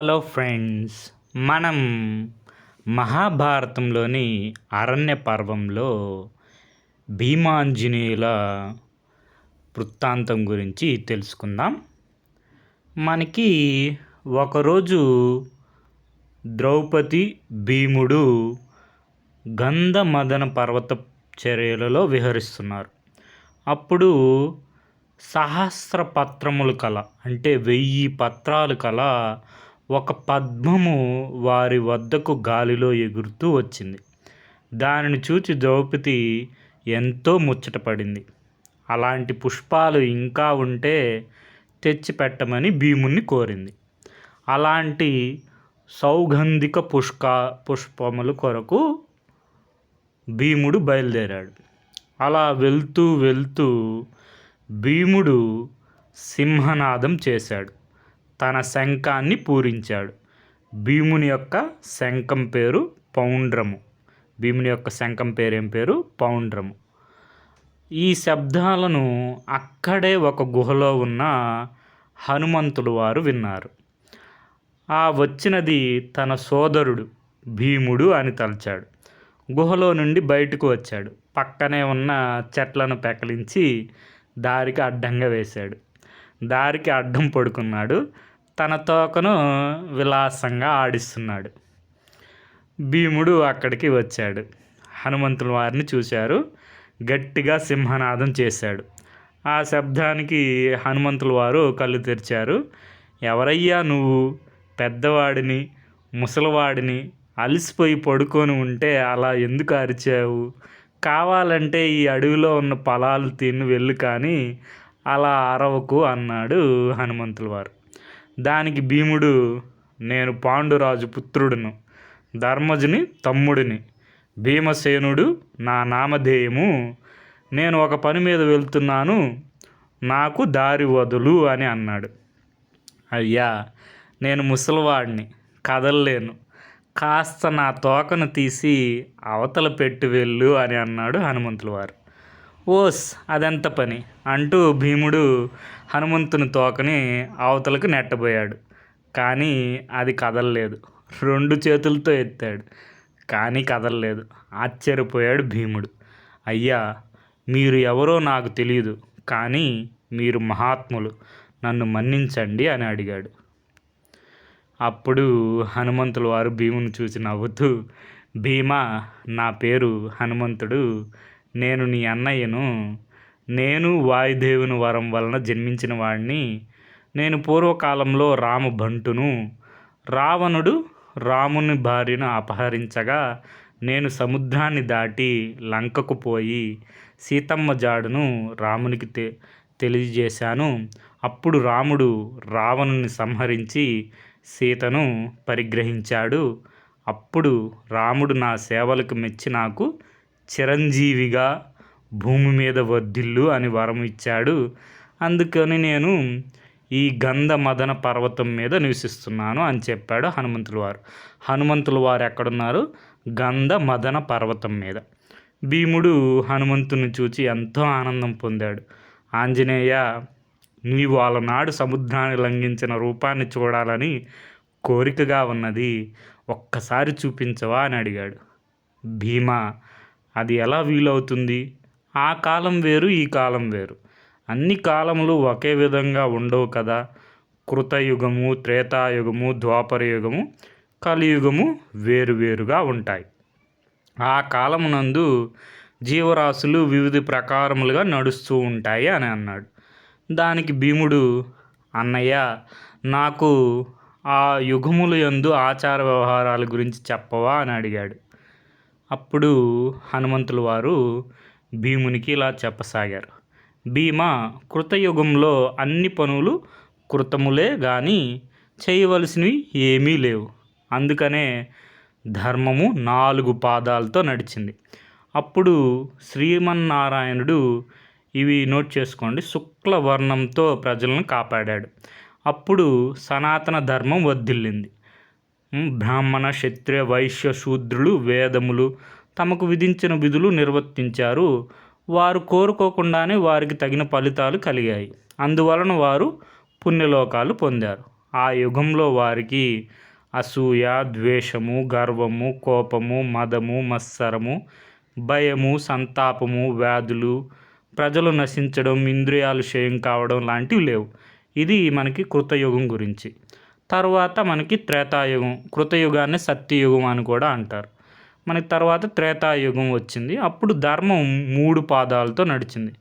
Hello friends, మనం మహాభారతంలోని అరణ్య పర్వంలో భీమాంజనేయుల వృత్తాంతం గురించి తెలుసుకుందాం. మనకి ఒకరోజు ద్రౌపది, భీముడు గంధమదన పర్వత చర్యలలో విహరిస్తున్నారు. అప్పుడు సహస్ర పత్రములు కల అంటే 1000 పత్రాలు కల ఒక పద్మము వారి వద్దకు గాలిలో ఎగురుతూ వచ్చింది. దానిని చూచి ద్రౌపది ఎంతో ముచ్చటపడింది. అలాంటి పుష్పాలు ఇంకా ఉంటే తెచ్చిపెట్టమని భీముని కోరింది. అలాంటి సౌగంధిక పుష్పముల కొరకు భీముడు బయలుదేరాడు. అలా వెళ్తూ వెళ్తూ భీముడు సింహనాదం చేశాడు. తన శంఖాన్ని పూరించాడు. భీముని యొక్క శంఖం పేరు పౌండ్రము. ఏం పేరు? పౌండ్రము. ఈ శబ్దాలను అక్కడే ఒక గుహలో ఉన్న హనుమంతుడు వారు విన్నారు. ఆ వచ్చినది తన సోదరుడు భీముడు అని తలచాడు. గుహలో నుండి బయటకు వచ్చాడు. పక్కనే ఉన్న చెట్లను పెకలించి దారికి అడ్డంగా వేశాడు. దారికి అడ్డం పడుకున్నాడు. తన తోకను విలాసంగా ఆడిస్తున్నాడు. భీముడు అక్కడికి వచ్చాడు. హనుమంతుల వారిని చూశారు. గట్టిగా సింహనాదం చేశాడు. ఆ శబ్దానికి హనుమంతుల వారు కళ్ళు తెరిచారు. ఎవరయ్యా నువ్వు? పెద్దవాడిని, ముసలివాడిని, అలసిపోయి పడుకొని ఉంటే అలా ఎందుకు అరిచావు? కావాలంటే ఈ అడవిలో ఉన్న ఫలాలు తిని వెళ్ళు, కానీ అలా అరవకు అన్నాడు హనుమంతుల వారు. దానికి భీముడు, నేను పాండురాజు పుత్రుడును, ధర్మజుని తమ్ముడిని, భీమసేనుడు నా నామధేయము. నేను ఒక పని మీద వెళ్తున్నాను, నాకు దారి వదులు అని అన్నాడు. అయ్యా, నేను ముసలివాడిని, కదలలేను, కాస్త నా తోకను తీసి అవతల పెట్టి వెళ్ళు అని అన్నాడు హనుమంతుల వారు. ఓస్, అదెంత పని అంటూ భీముడు హనుమంతుని తోకని అవతలకు నెట్టబోయాడు. కానీ అది కదలలేదు. 2 చేతులతో ఎత్తాడు, కానీ కదలలేదు. ఆశ్చర్యపోయాడు భీముడు. అయ్యా, మీరు ఎవరో నాకు తెలియదు, కానీ మీరు మహాత్ములు, నన్ను మన్నించండి అని అడిగాడు. అప్పుడు హనుమంతుల వారు భీముని చూసి నవ్వుతూ, భీమా, నా పేరు హనుమంతుడు, నేను నీ అన్నయ్యను. నేను వాయుదేవుని వరం వలన జన్మించిన వాడిని. నేను పూర్వకాలంలో రామబంటును. రావణుడు రాముని భార్యను అపహరించగా నేను సముద్రాన్ని దాటి లంకకు పోయి సీతమ్మ జాడను రామునికి తెలియజేశాను. అప్పుడు రాముడు రావణుని సంహరించి సీతను పరిగ్రహించాడు. అప్పుడు రాముడు నా సేవలకు మెచ్చి నాకు చిరంజీవిగా భూమి మీద వర్ధిల్లు అని వరం ఇచ్చాడు. అందుకని నేను ఈ గంధమదన పర్వతం మీద నివసిస్తున్నాను అని చెప్పాడు హనుమంతుల వారు. హనుమంతుల వారు ఎక్కడున్నారు? గంధమదన పర్వతం మీద. భీముడు హనుమంతుని చూచి ఎంతో ఆనందం పొందాడు. ఆంజనేయ, నీవు అలనాడు సముద్రాన్ని లంఘించిన రూపాన్ని చూడాలని కోరికగా ఉన్నది, ఒక్కసారి చూపించవా అని అడిగాడు. భీమా, అది ఎలా వీలవుతుంది? ఆ కాలం వేరు, ఈ కాలం వేరు. అన్ని కాలములు ఒకే విధంగా ఉండవు కదా. కృతయుగము, త్రేతాయుగము, ద్వాపరయుగము, కలియుగము వేరువేరుగా ఉంటాయి. ఆ కాలమునందు జీవరాశులు వివిధ ప్రకారములుగా నడుస్తూ ఉంటాయి అని అన్నాడు. దానికి భీముడు, అన్నయ్య, నాకు ఆ యుగముల యందు ఆచార వ్యవహారాల గురించి చెప్పవా అని అడిగాడు. అప్పుడు హనుమంతుల వారు భీమునికి ఇలా చెప్పసాగారు. భీమా, కృతయుగంలో అన్ని పనులు కృతములే గాని చేయవలసినవి ఏమీ లేవు. అందుకనే ధర్మము 4 పాదాలతో నడిచింది. అప్పుడు శ్రీమన్నారాయణుడు, ఇవి నోట్ చేసుకోండి, శుక్లవర్ణంతో ప్రజలను కాపాడాడు. అప్పుడు సనాతన ధర్మం వర్ధిల్లింది. బ్రాహ్మణ, క్షత్రియ, వైశ్య, శూద్రులు వేదములు తమకు విధించిన విధులు నిర్వర్తించారు. వారు కోరుకోకుండానే వారికి తగిన ఫలితాలు కలిగాయి. అందువలన వారు పుణ్యలోకాలు పొందారు. ఆ యుగంలో వారికి అసూయ, ద్వేషము, గర్వము, కోపము, మదము, మత్సరము, భయము, సంతాపము, వ్యాధులు, ప్రజలు నశించడం, ఇంద్రియాలు క్షయం కావడం లాంటివి లేవు. ఇది మనకి కృతయుగం గురించి. తర్వాత మనకి త్రేతాయుగం. కృతయుగాన్ని సత్యయుగం అని కూడా అంటారు. మనకి తర్వాత త్రేతాయుగం వచ్చింది. అప్పుడు ధర్మం 3 పాదాలతో నడిచింది.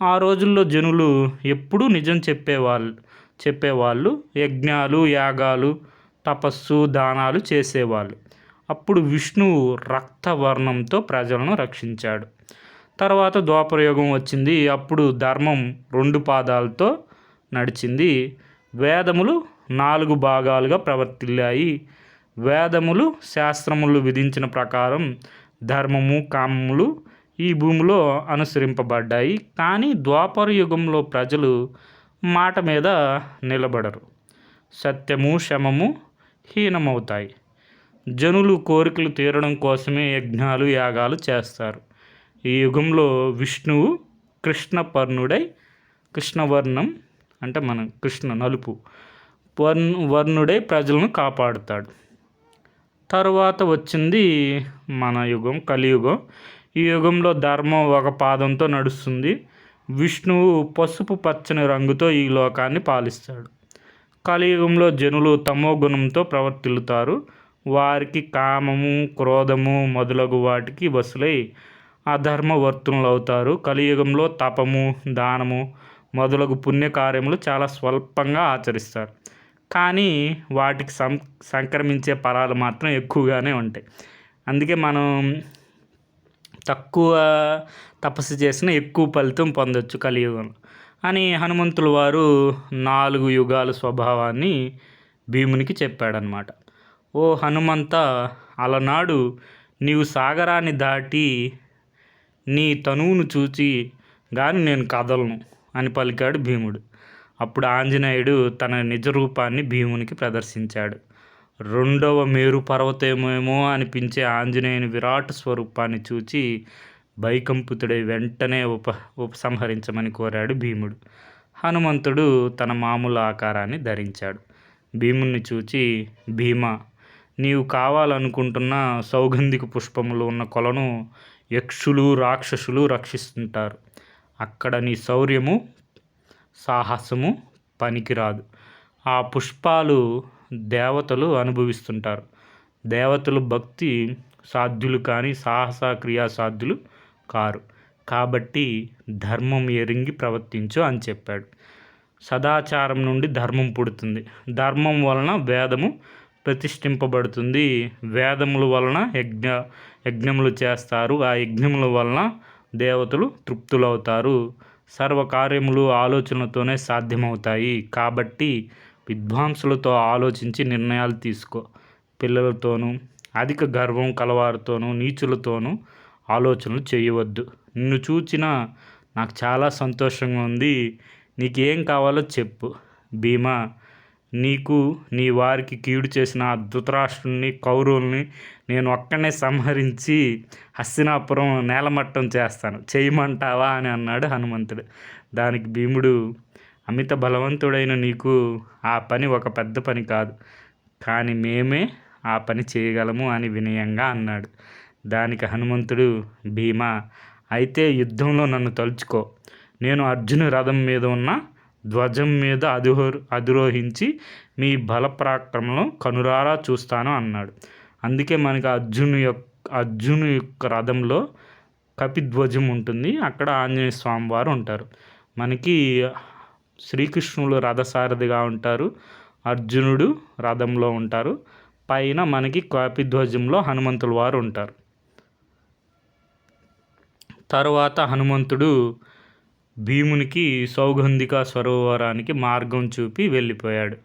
ఆ రోజుల్లో జనులు ఎప్పుడూ నిజం చెప్పేవాళ్ళు. యజ్ఞాలు, యాగాలు, తపస్సు, దానాలు చేసేవాళ్ళు. అప్పుడు విష్ణువు రక్తవర్ణంతో ప్రజలను రక్షించాడు. తర్వాత ద్వాపరయుగం వచ్చింది. అప్పుడు ధర్మం 2 పాదాలతో నడిచింది. వేదములు 4 భాగాలుగా ప్రవర్తిల్లాయి. వేదములు శాస్త్రములు విధించిన ప్రకారం ధర్మము, కామములు ఈ భూమిలో అనుసరింపబడ్డాయి. కానీ ద్వాపర యుగంలో ప్రజలు మాట మీద నిలబడరు. సత్యము, శమము హీనమవుతాయి. జనులు కోరికలు తీరడం కోసమే యజ్ఞాలు, యాగాలు చేస్తారు. ఈ యుగంలో విష్ణువు కృష్ణవర్ణం అంటే మన కృష్ణ నలుపు వర్ణుడై ప్రజలను కాపాడుతాడు. తరువాత వచ్చింది మన యుగం, కలియుగం. ఈ యుగంలో ధర్మం ఒక పాదంతో నడుస్తుంది. విష్ణువు పసుపు పచ్చని రంగుతో ఈ లోకాన్ని పాలిస్తాడు. కలియుగంలో జనులు తమో గుణంతో ప్రవర్తిల్లుతారు. వారికి కామము, క్రోధము మొదలగు వాటికి వసులై అధర్మవర్తులు అవుతారు. కలియుగంలో తపము, దానము మొదలగు పుణ్యకార్యములు చాలా స్వల్పంగా ఆచరిస్తారు. కానీ వాటికి సంక్రమించే ఫలాలు మాత్రం ఎక్కువగానే ఉంటాయి. అందుకే మనం తక్కువ తపస్సు చేసినా ఎక్కువ ఫలితం పొందొచ్చు కలియుగంలో అని హనుమంతుల వారు 4 యుగాల స్వభావాన్ని భీమునికి చెప్పాడనమాట. ఓ హనుమంత, అలనాడు నీవు సాగరాన్ని దాటి నీ తనువును చూచి గాని నేను కదలను అని పలికాడు భీముడు. అప్పుడు ఆంజనేయుడు తన నిజ రూపాన్ని భీమునికి ప్రదర్శించాడు. 2వ మేరు పర్వతమేమో అనిపించే ఆంజనేయుని విరాట్ స్వరూపాన్ని చూచి భయకంపితుడై వెంటనే ఉపసంహరించమని కోరాడు భీముడు. హనుమంతుడు తన మామూలు ఆకారాన్ని ధరించాడు. భీముని చూచి, భీమా, నీవు కావాలనుకుంటున్న సౌగంధిక పుష్పములు ఉన్న కొలను యక్షులు, రాక్షసులు రక్షిస్తుంటారు. అక్కడ నీ శౌర్యము, సాహసము పనికిరాదు. ఆ పుష్పాలు దేవతలు అనుభవిస్తుంటారు. దేవతలు భక్తి సాధ్యులు కానీ సాహస క్రియా సాధ్యులు కారు. కాబట్టి ధర్మం ఎరింగి ప్రవర్తించు అని చెప్పాడు. సదాచారం నుండి ధర్మం పుడుతుంది. ధర్మం వలన వేదము ప్రతిష్ఠింపబడుతుంది. వేదముల వలన యజ్ఞములు చేస్తారు. ఆ యజ్ఞముల వలన దేవతలు తృప్తులవుతారు. సర్వకార్యములు ఆలోచనలతోనే సాధ్యమవుతాయి. కాబట్టి విద్వాంసులతో ఆలోచించి నిర్ణయాలు తీసుకో. పిల్లలతోనూ, అధిక గర్వం కలవారితోనూ, నీచులతోనూ ఆలోచనలు చేయవద్దు. నిన్ను చూచినా నాకు చాలా సంతోషంగా ఉంది. నీకేం కావాలో చెప్పు. భీమా, నీకు నీ వారికి కీడు చేసిన ధృతరాష్ట్రుని, కౌరవుల్ని నేను ఒక్కనే సంహరించి హస్తినాపురం నేలమట్టం చేస్తాను, చేయమంటావా అని అన్నాడు హనుమంతుడు. దానికి భీముడు, అమిత బలవంతుడైన నీకు ఆ పని ఒక పెద్ద పని కాదు, కానీ మేమే ఆ పని చేయగలము అని వినయంగా అన్నాడు. దానికి హనుమంతుడు, భీమా, అయితే యుద్ధంలో నన్ను తలుచుకో. నేను అర్జును రథం మీద ఉన్న ధ్వజం మీద అధిరోహించి మీ బలపరాక్రమను కనురారా చూస్తాను అన్నాడు. అందుకే మనకి అర్జును యొక్క రథంలో కపిధ్వజం ఉంటుంది. అక్కడ ఆంజనేయ స్వామి వారు ఉంటారు. మనకి శ్రీకృష్ణుడు రథసారథిగా ఉంటారు. అర్జునుడు రథంలో ఉంటారు. పైన మనకి కపిధ్వజంలో హనుమంతుల వారు ఉంటారు. తరువాత హనుమంతుడు భీమునికి సౌగంధిక సరోవరానికి మార్గం చూపి వెళ్ళిపోయాడు.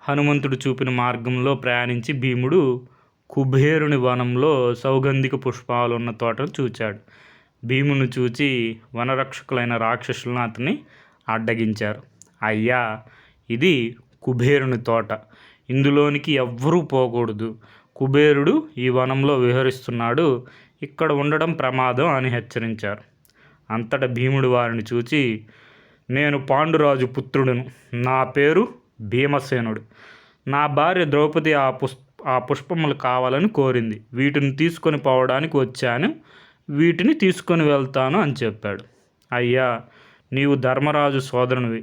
హనుమంతుడు చూపిన మార్గంలో ప్రయాణించి భీముడు కుబేరుని వనంలో సౌగంధిక పుష్పాలున్న తోటను చూచాడు. భీమును చూచి వనరక్షకులైన రాక్షసులను అతన్ని అడ్డగించారు. అయ్యా, ఇది కుబేరుని తోట, ఇందులోనికి ఎవ్వరూ పోకూడదు. కుబేరుడు ఈ వనంలో విహరిస్తున్నాడు, ఇక్కడ ఉండడం ప్రమాదం అని హెచ్చరించారు. అంతటా భీముడు వారిని చూచి, నేను పాండురాజు పుత్రుడును, నా పేరు భీమసేనుడు. నా భార్య ద్రౌపది ఆ పుష్పములు కావాలని కోరింది. వీటిని తీసుకొని పోవడానికి వచ్చాను. వీటిని తీసుకొని వెళ్తాను అని చెప్పాడు. అయ్యా, నీవు ధర్మరాజు సోదరునివి.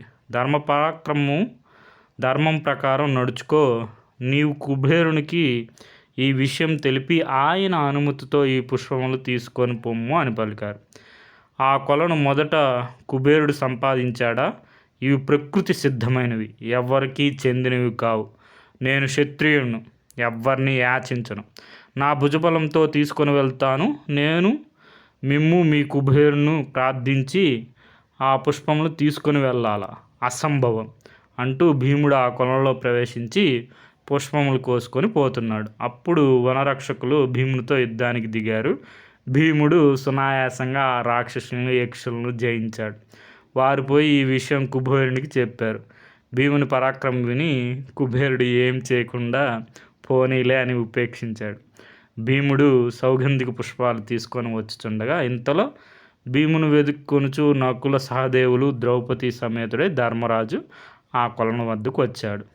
ధర్మం ప్రకారం నడుచుకో. నీవు కుబేరునికి ఈ విషయం తెలిపి ఆయన అనుమతితో ఈ పుష్పములు తీసుకొని పొమ్ము అని పలికారు. ఆ కొలను మొదట కుబేరుడు సంపాదించాడా? ఇవి ప్రకృతి సిద్ధమైనవి, ఎవ్వరికీ చెందినవి కావు. నేను క్షత్రియుడును, ఎవ్వరిని యాచించను. నా భుజబలంతో తీసుకొని వెళ్తాను. నేను మిమ్ము మీ కుబేరును ప్రార్థించి ఆ పుష్పములు తీసుకొని వెళ్ళాలా? అసంభవం అంటూ భీముడు ఆ కొలంలో ప్రవేశించి పుష్పములు కోసుకొని పోతున్నాడు. అప్పుడు వనరక్షకులు భీమునితో యుద్ధానికి దిగారు. భీముడు సునాయాసంగా ఆ రాక్షసులను యక్షులను జయించాడు. వారు పోయి ఈ విషయం కుబేరునికి చెప్పారు. భీముని పరాక్రమం విని కుబేరుడు ఏం చేయకుండా పోనీలే అని ఉపేక్షించాడు. భీముడు సౌగంధిక పుష్పాలు తీసుకొని వచ్చుచుండగా ఇంతలో భీమును వెతుక్కొనుచు నకుల సహదేవులు ద్రౌపది సమేతుడై ధర్మరాజు ఆ కొలను వద్దకు వచ్చాడు.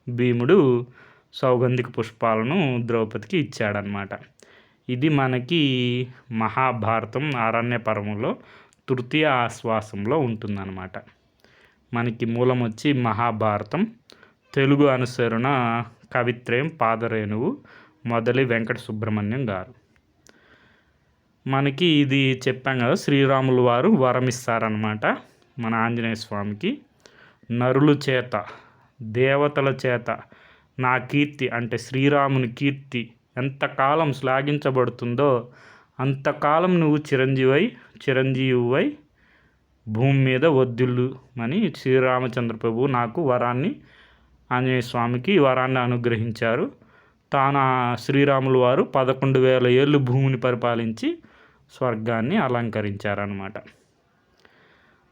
భీముడు సౌగంధిక పుష్పాలను ద్రౌపదికి ఇచ్చాడనమాట. ఇది మనకి మహాభారతం అరణ్య పర్వంలో తృతీయ ఆశ్వాసంలో ఉంటుందన్నమాట. మనకి మూలం వచ్చి మహాభారతం. తెలుగు అనుసరణ కవిత్రయం పాదరేణువు మొదలి వెంకట సుబ్రహ్మణ్యం గారు. మనకి ఇది చెప్పాం కదా, శ్రీరాములు వారు వరం ఇస్తారనమాట మన ఆంజనేయ స్వామికి. నరుల చేత దేవతల చేత నా కీర్తి అంటే శ్రీరాముని కీర్తి ఎంతకాలం శ్లాఘించబడుతుందో అంతకాలం నువ్వు చిరంజీవివై భూమి మీద వర్ధిల్లు అని శ్రీరామచంద్ర ప్రభువు నాకు వరాన్ని, ఆంజనేయ స్వామికి వరాన్ని అనుగ్రహించారు. తాను శ్రీరాములు వారు 11,000 ఏళ్ళు భూమిని పరిపాలించి స్వర్గాన్ని అలంకరించారనమాట.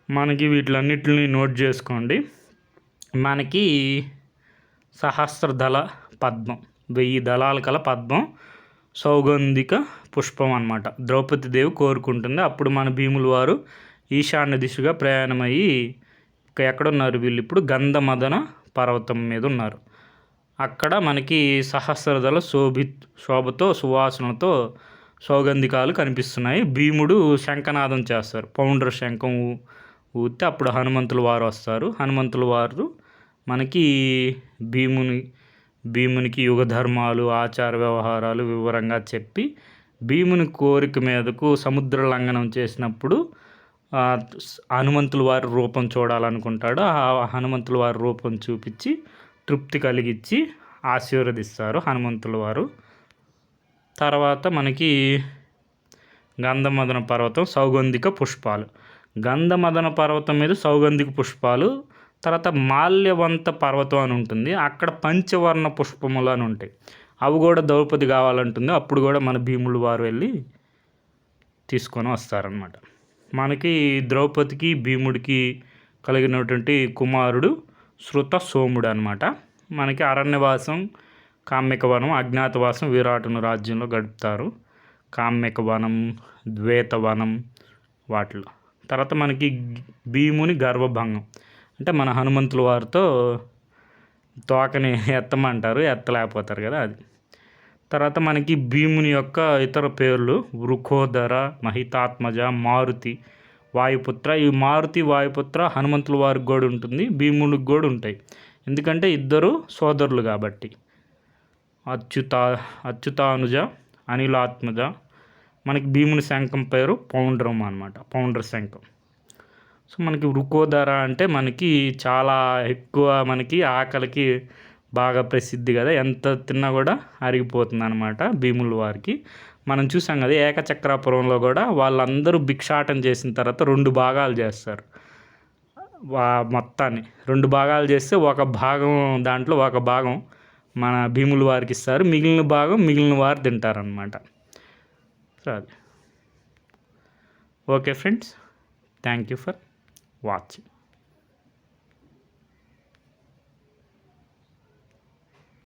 మనకి వీటిలన్నిటిని నోట్ చేసుకోండి. మనకి సహస్రదళ పద్మం, 1000 దళాలు కల పద్మం సౌగంధిక పుష్పం అన్నమాట. ద్రౌపదీదేవి కోరుకుంటుంది. అప్పుడు మన భీములు వారు ఈశాన్య దిశగా ప్రయాణమయ్యి ఎక్కడున్నారు వీళ్ళు? ఇప్పుడు గంధమదన పర్వతం మీద ఉన్నారు. అక్కడ మనకి సహస్రదళ శోభతో సువాసనతో సౌగంధికాలు కనిపిస్తున్నాయి. భీముడు శంఖనాదం చేస్తారు. పౌండ్ర శంఖం ఊతే అప్పుడు హనుమంతుల వారు వస్తారు. హనుమంతుల వారు మనకి భీమునికి యుగ ధర్మాలు, ఆచార వ్యవహారాలు వివరంగా చెప్పి భీముని కోరిక మీదకు సముద్ర లంఘనం చేసినప్పుడు హనుమంతుల వారి రూపం చూడాలనుకుంటాడు. ఆ హనుమంతుల వారి రూపం చూపించి తృప్తి కలిగించి ఆశీర్వదిస్తారు హనుమంతుల వారు. తర్వాత మనకి గంధమదన పర్వతం సౌగంధిక పుష్పాలు. గంధమదన పర్వతం మీద సౌగంధిక పుష్పాలు. తర్వాత మాల్యవంత పర్వతం అని ఉంటుంది. అక్కడ పంచవర్ణ పుష్పములు అని ఉంటాయి. అవి కూడా ద్రౌపది కావాలంటుంది. అప్పుడు కూడా మన భీములు వారు వెళ్ళి తీసుకొని వస్తారనమాట. మనకి ద్రౌపదికి భీముడికి కలిగినటువంటి కుమారుడు శృత సోముడు అనమాట. మనకి అరణ్యవాసం, కామ్యకవనం, అజ్ఞాతవాసం విరాటును రాజ్యంలో గడుపుతారు. కామ్యకవనం, ద్వేతవనం వాటిలో. తర్వాత మనకి భీముని గర్వభంగం అంటే మన హనుమంతుల వారితో తోకని ఎత్తమంటారు, ఎత్తలేకపోతారు కదా అది. తర్వాత మనకి భీముని యొక్క ఇతర పేర్లు వృకోదర, మహితాత్మజ, మారుతి, వాయుపుత్ర. ఈ మారుతి, వాయుపుత్ర హనుమంతుల వారికి కూడా ఉంటుంది, భీమునికి కూడా ఉంటాయి. ఎందుకంటే ఇద్దరు సోదరులు కాబట్టి. అచ్యుతానుజ, అనిలాత్మజ. మనకి భీముని శంఖం పేరు పౌండ్రం అనమాట, పౌండ్ర శంఖం. సో మనకి వృకోదర అంటే మనకి చాలా ఎక్కువ, మనకి ఆకలికి బాగా ప్రసిద్ధి కదా, ఎంత తిన్నా కూడా అరిగిపోతుంది అనమాట భీముల వారికి. మనం చూసాం కదా ఏకచక్రాపురంలో కూడా వాళ్ళందరూ భిక్షాటన చేసిన తర్వాత 2 భాగాలు చేస్తారు. మొత్తాన్ని 2 భాగాలు చేస్తే ఒక భాగం, దాంట్లో ఒక భాగం మన భీముల వారికి ఇస్తారు, మిగిలిన భాగం మిగిలిన వారు తింటారనమాట. సో అది okay friends, thank you for watching.